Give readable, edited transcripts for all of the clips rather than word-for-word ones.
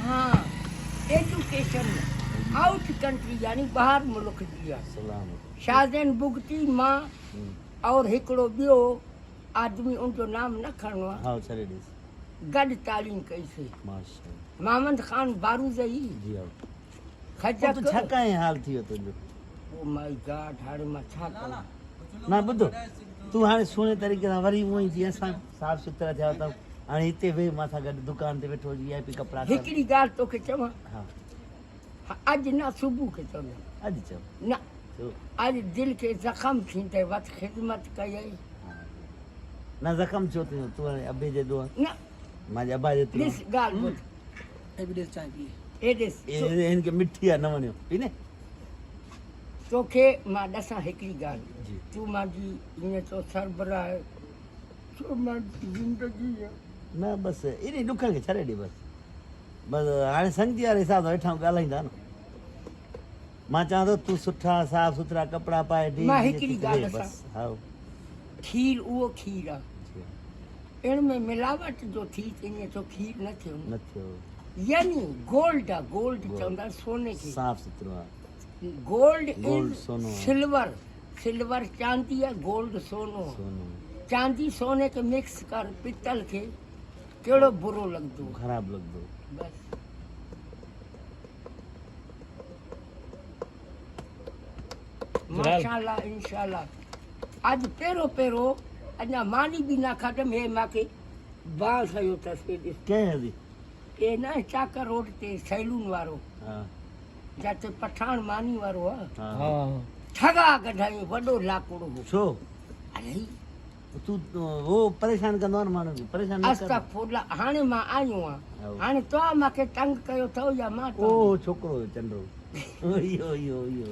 हाँ education out country यानी बाहर मुल्क जी शाहजैन बुगती मां और हिकिड़ो ॿियो आदमी उनजो नाम न खणो आहे गॾु तालीम कईसीं मोहम्मद खान बारूज़ई खजक छा कहीं हाल थियो तुंहिंजो ओ माय गॉड हाणे मां छा कयां ना ॿुधो तूं हाणे सुहिणे तरीक़े सां वरी उअं ई जीअं असां साफ़ सुथरा थिया अथऊं हाणे हिते वेह मां सां गॾु दुकान ते वेठो VIP कपिड़ा हिकिड़ी ॻाल्हि तोखे चवां हा अॼु न सुबुह खे चवंदा अॼु चओ न अॼु दिलि खे ज़ख़म थींदे वक़्तु ख़िदमत कई न ज़ख़म छो थियो तूं हाणे अबे जे ॾोह न मां अबा जे ॾिस ॻाल्हि ॿुध एविडेंस चाहे पी हे ॾिस हिनखे मिठी आहे न वञो पीने तोखे मां ॾसां हिकिड़ी ॻाल्हि तूं मुंहिंजी ईअं चओ सरबराह आहे छो मुंहिंजी ज़िंदगी आहे न बसि इन ॾुखनि खे छॾे ॾे बसि हाणे संगती वारे हिसाब सां वेठा ॻाल्हाईंदा न मां चवां थो तूं सुठा साफ़ सुथरा कपिड़ा पाए ॾे मां हिकिड़ी ॻाल्हि बसि हा खीर उहो खीर आहे इन में मिलावट जो थी ईअं चओ खीर न थियो न थियो यानी गोल्ड आहे गोल्ड चवंदा सोने खे साफ़ सुथरो आहे गोल्ड गोल्ड इज सोनो सिल्वर सिल्वर चांदी आहे गोल्ड सोनो चांदी सोने के मिक्स कर पित्तल के केड़ो बुरो लगदो खराब लगदो बस माशाल्लाह इंशाल्लाह आज पेरो पेरो अना मानी भी ना खादम हे माके बाल सयो तस्वीर के है ए ना चाकर रोड ते सैलून वारो हां जाते पठान मानी वारो हां ठगा गढाई वडो लाकुड़ो छो अरे तू वो परेशान कंदो न माण्हू परेशान न कर अस्तगफुरुल्लाह हाणे मां आयो आं हाणे तो माके तंग कयो थो या मां ओ छोकरो चंद्रो यो यो यो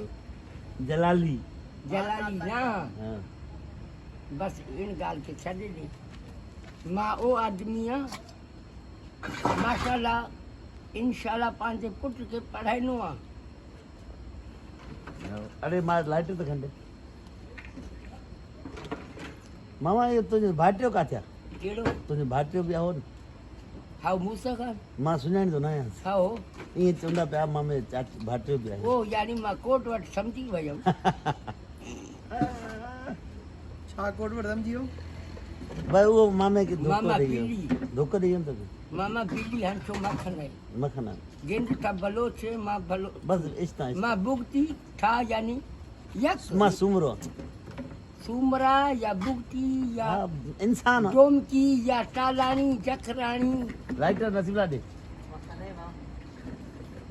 जलाली ना हां बस इन गाल के छॾे ॾे मां ओ आदमी आं माशाल्लाह इंशाल्लाह पंहिंजे पुट खे पढ़ाइनो आहे अरे मां लाइट तो खंडे मामा ये तुझे भाटियो काथ्या केड़ो तुझे भाटियो भी आओ न हाउ मूसा खान मां सुञाणी तो न आहियां हाउ ईअं चवंदा पिया मामे भाटियो बि आहे ओ यानी मां कोट वटि सम्झी वियमि छा कोट वटि सम्झी वियो भाई वो मामे के मामा धोखो ॾेई तो मामा बिल्ली हंसो मखन है मखना गिंद का बलो छे मां बलो बस इस्ता मां भुगती था यानी यक मां सुमरो सुमरा या भुगती या इंसान डोमकी या टालानी जखरानी राइटर नसीबला दे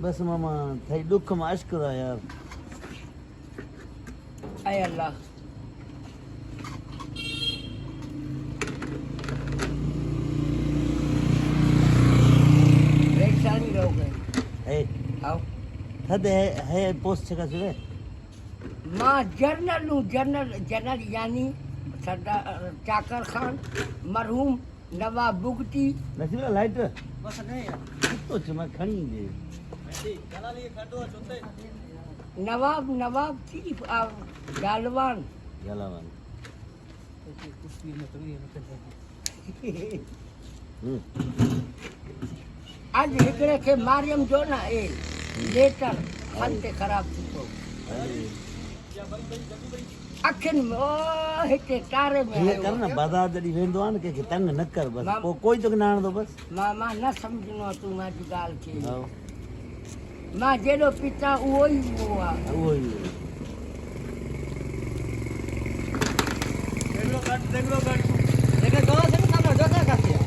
बस मामा थई दुख में अश्कर है यार ऐ अल्लाह रेशानी रहो गए ए आओ थद है पोस्ट छका सुने मां जनरल हूँ जनरल यानी सरदार चाकर खान मरहूम नवाब बुगटी नसीबला लाइट बस नहीं यार तो चमा खणी दे जलाली खडो चोते नवाब थी गालवान जलावन तस्वीर में तो ये आज हिकड़े के मारियम जो ना ए लेटर खंते खराब थी तो अखिन में ओ हिते तारे में ये कर ना बाजार जडी वेंदो आन के तंग न कर बस कोई तो ना दो बस मामा न समझनो तू माजी गाल के मां जेडो पिता वो ही हुआ वो ही देख लो लेकिन दो से सामने जो क्या करती है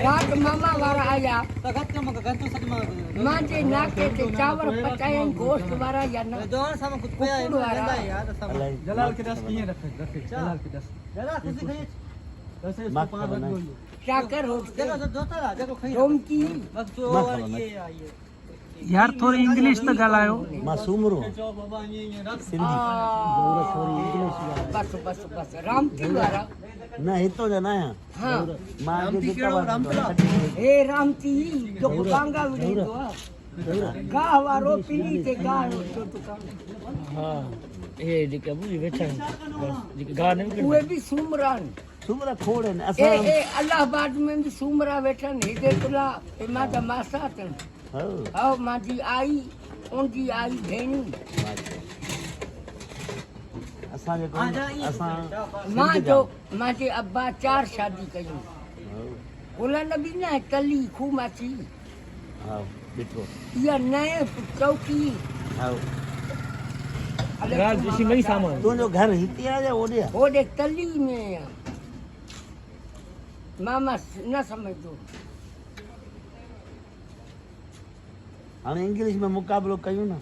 रात मामा वारा आया तो गत कम गत तो सच में मां जे नाके ते चावर पचायन गोश्त वारा या न दो सामने कुछ पे आया यार सब जलाल के 10 किए रखे जलाल के 10 जलाल खुशी खई ऐसे 5 बन गई चाकर हो देखो जोता देखो खई डोमकी बस जो ये आई यार थोड़ी इंग्लिश तो गलायो मासूम रो बाबा ये रख सिंधी थोड़ी इंग्लिश बस रामती वारा ना हितो जना है हां मां के जेका ए रामती जो बांगा विड़ी दो गा वारो पीनी ते गा तो दुकान हां ए जेका बुई बैठा है जेका गा नहीं उहे भी सुमरान सूमरा खोड़ आहिनि ए असां ए अलाहाबाद में भी सूमरा वेठन हिदेतुल्ला ए मां मासा अथनि हो हा मुंहिंजी आई उनजी आई भेणी असां जेको असां मां जो मुंहिंजे अब्बा 4 शादी कयूं हो उन्हनि बि न तली खूमाची हा ॾिठो इहा नए चौकी हा राज ऋषि में ही सामान तुंहिंजो घर हिते आहे या होॾे आहे होॾे तली में आहे मामा न समझो हाणे इंग्लिश में मुक़ाबिलो कयूं न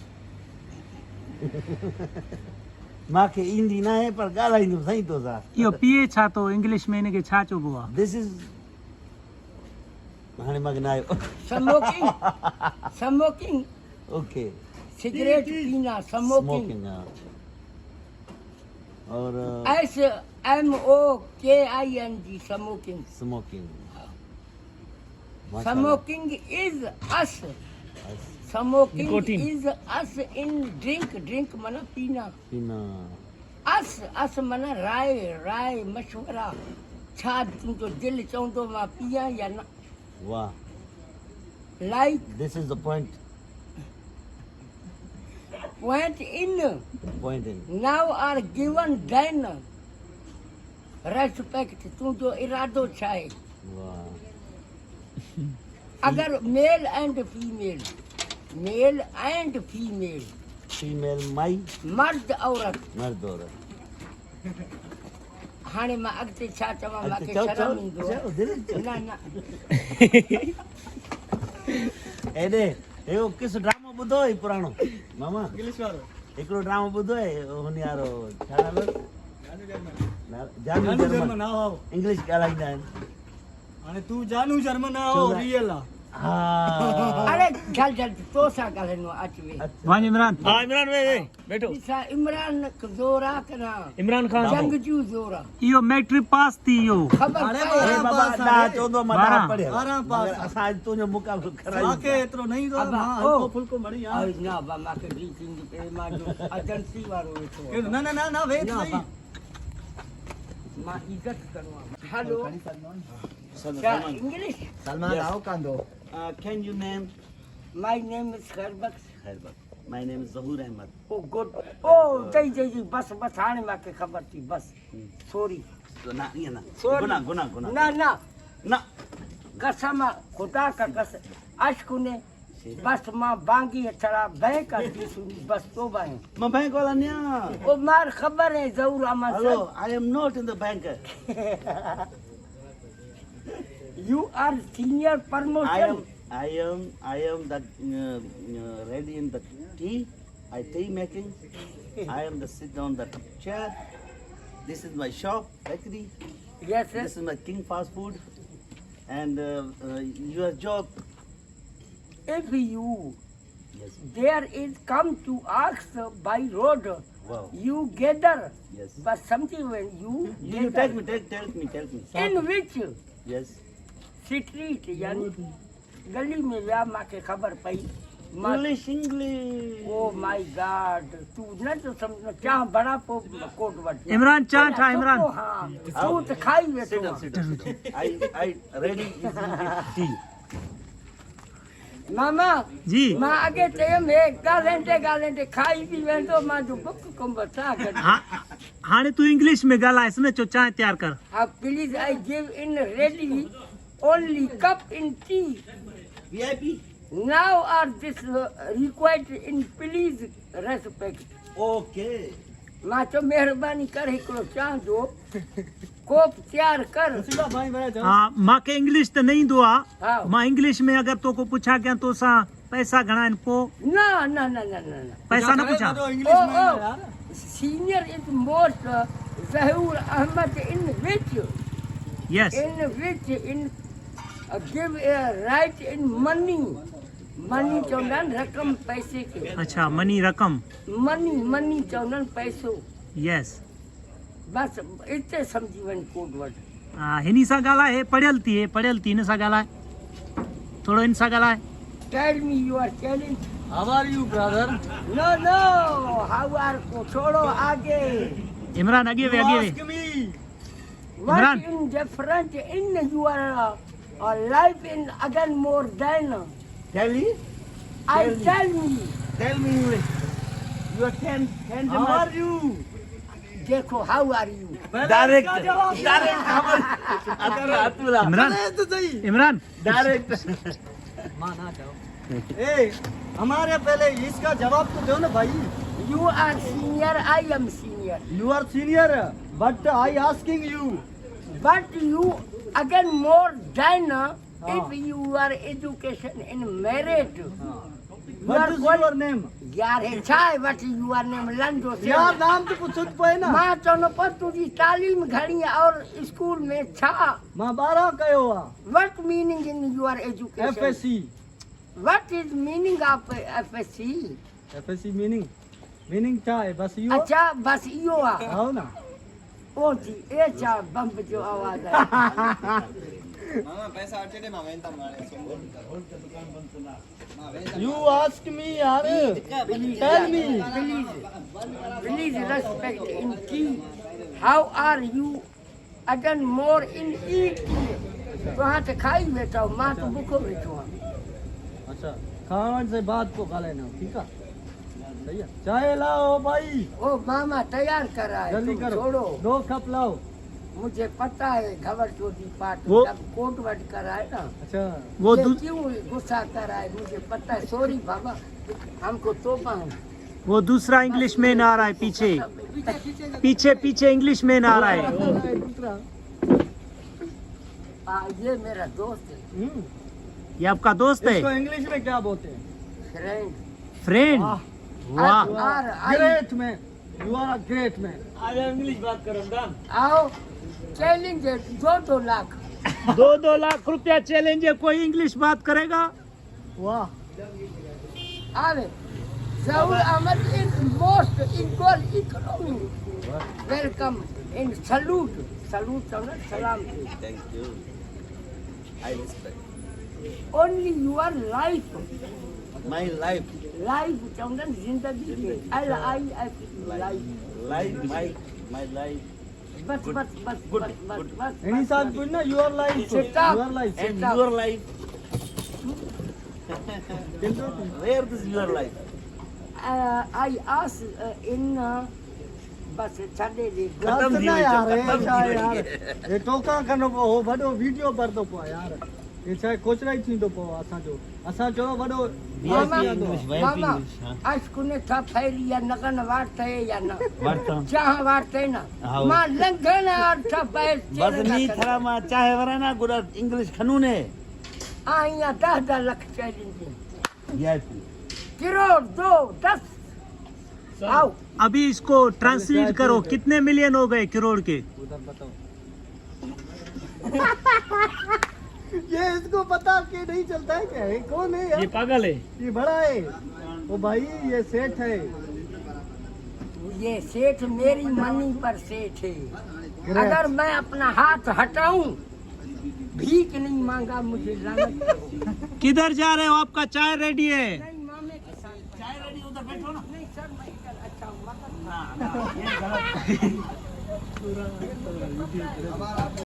मूंखे ईंदी न आहे पर ॻाल्हाईंदुमि सही तोसां इहो पीए छा तो इंग्लिश में इनके छा चइबो आहे दिस इज़ हाणे मूंखे न आयो स्मोकिंग ओके सिगरेट पीना स्मोकिंग स्मोकिंग और SMOKING smoking smoking smoking is अस स्मोकिंग Nicotine. इज अस इन ड्रिंक माना पीना पीना अस माना राय मशवरा छा तुंहिंजो दिलि चवंदो मां पियां या न वाह like this is the point point in in now are given then respect तुंहिंजो इरादो छा आहे वाह अगर मेल एंड फीमेल फीमेल माई मर्द औरत मर्द औरत हाणे मां अॻिते छा चवां मूंखे चओ शर्म ईंदो चओ दिलि चओ न न एॾे इहो किस ड्रामो ॿुधो हुई पुराणो मामा इंग्लिश वारो हिकिड़ो ड्रामो ॿुधो आहे हुन वारो छा नालो जानू जानू जर्मन जर्मन आओ इंग्लिश ॻाल्हाईंदा आहिनि हाणे तू जानू जर्मन आओ चौदह। रियल आ हा अरे जल तो सां ॻाल्हाइणो आहे अच वे वन इमरान हाँ इमरान वे बैठो ॾिसां इमरान ज़ोरा कना इमरान खान जंगजू ज़ोरा इहो मैट्रिक पास थी इहो ख़बर हाणे पए अरे बाबा ॾह चवंदो मां 10 पढ़ियल ॿारहं पास मगर असां अॼु तुंहिंजो मुक़ाबिलो मांखे करायूं एतिरो नहीं दो अबा, मां ओ। हल्को फुल्को मड़ी आ न बा मूंखे डी थींदी पे मां जो एजेंसी वारो वेठो आहे। न न न न वेट न, सही मां इज़त करो हेलो सलमान इंग्लिश सलमान आओ कांदो can you name my name is Khairbakhsh Khairbakhsh my name is Zahoor Ahmed ओ गुड ओ जी बस हाणे मूंखे ख़बर थी बस सॉरी ना ईअं न Sorry. गुनाह न न कसम खुदा का कस अश्क ने बस मां बांगी अचड़ा बैंक करती सुनी बस तो बाए मां बैंक वाला न आहियां ओ मार ख़बर है ज़रूर Aman hello I am not in the bank you are senior promotion I am the ready in the tea. Tea making. I am the sit down the chair. This is my shop, bakery. yes This is my King fast food. And your job. if you Yes. there is come to ask by road Wow. you gather Yes. but something when you You tell me. in which Yes. street यानी गली में विया मूंखे ख़बर पई मां English. Oh my God तू न तो समझ क्या बड़ा कोट वट इमरान चा ठा इमरान हाँ तू तो खाई Sit वेठो down, sit down. I ready is with tea. मामा जी मां अॻे चयुमि हे ॻाल्हाईंदे खाई बि वेंदो मां जो बुक कुंभ छा गॾु हाणे तू इंग्लिश में ॻाल्हाइसि न चो चांहि तयारु कर हा please I give in ready only cup in tea VIP. Now are this required in please respect Okay. मां चयो महिरबानी करे हिकिड़ो चांहि जो कोप तयारु कर सीधा भाई मेरा जाओ हा मूंखे इंग्लिश त न ईंदो हा। आहे मां इंग्लिश में अगरि तोखे पुछां कयां तोसां पैसा घणा आहिनि पोइ न पैसा न पुछां इंग्लिश में ओ यार सीनियर इज मोस्ट ज़हूर अहमद इन which yes in give a right in money चवंदा आहिनि रक़म पैसे खे अच्छा मनी रक़म मनी चवंदा आहिनि पैसो यस बसि हिते सम्झी वञ कोड वर्ड हा हिन सां ॻाल्हाए हे पढ़ियल थी हिन सां ॻाल्हाए थोरो हिन सां ॻाल्हाए tell me your challenge how are you brother no how are को छोड़ो आगे इमरान अॻे वे ask me What Imran. in different in your life in again more than Tell me. I tell me. Tell me English. You are 10 How are you? देखो how are you? Direct. इसका जवाब Direct. Atula. Imran तो सही Imran Direct. मां ना जाओ ए हमारे पहले इसका जवाब तो दो ना भाई You are senior, I am senior. You are senior, but I asking you. But you again more than if you are education in merit. What is your name? यार है छाए but you are name लंडो से यार नाम तो पूछ पाए ना मां चनो पर तुझी तालीम घणी और स्कूल में छा मां 12 कयो आ what meaning in your education? FSC. What is meaning of FSC? FSC meaning छा है बस यो अच्छा बस इहो आ आओ ना ओ जी ए छा बम्ब जो आवाज है You ask me यार tell me Please respect in tea. How are you? Again more in eat. तो हाथ खाई बैठा हूँ माँ तो भूखो बैठो हूँ अच्छा खावन से बात को खा लेना ठीक है सही है चाय लाओ भाई ओ मामा तैयार करा है जल्दी तुम करो छोड़ो 2 कप लाओ मुझे पता है खबर चोरी पाठ वो- जब कोट वट करा है ना अच्छा वो ये दू- क्यों गुस्सा करा है मुझे पता है सॉरी बाबा हमको तोपा है वो दूसरा इंग्लिश मैन आ रहा है पीछे पीछे इंग्लिश मैन आ रहा है दूसरा ये मेरा दोस्त है ये आपका दोस्त इसको है इंग्लिश में क्या बोलते हैं फ्रेंड फ्रेंड वाह great man U are a great man आओ चैलेंज 2 लाख 2 लाख रुपया चैलेंज है कोई इंग्लिश बात करेगा वाह आवे Saul Ahmed in most equal economy. Welcome in salute. Salute sound salam. Thank you. I respect. Only your life. My life. Life sound zindagi ke. Life. Life. My life. Bas. any साथ पूछना your life Sit up. your life And Sit up. your life. Where is your life? I ask in बस छॾे दे खत्म थी वई यार यार ये टोका कनो हो वडो वीडियो पर तो पो यार ये छा कोचरा ही थींदो पो असां जो वडो मामा अशकुने था फैली या नगन वार्ते या न जहाँ वार्ते ना मां लंघन और था पैर बस नहीं थरा मा चाहे वराना गुड इंग्लिश खनूने आइया 10 लाख चैलेंज यस करोड़ 2 10 आओ अभी इसको ट्रांसलेट करो कितने मिलियन हो गए करोड़ के उधर बताओ ये इसको पता कि नहीं चलता है क्या ये कौन है यार ये पागल है ये बड़ा है ओ भाई ये सेठ है ये सेठ मेरी मनी पर सेठ है अगर मैं अपना हाथ हटाऊं भीख नहीं मांगा मुझे लानत करो किधर जा रहे हो आपका चाय रेडी है नहीं मामे के साथ चाय रेडी उधर बैठो ना नहीं सर मैं इधर अच्छा हूँ मगर ये गलत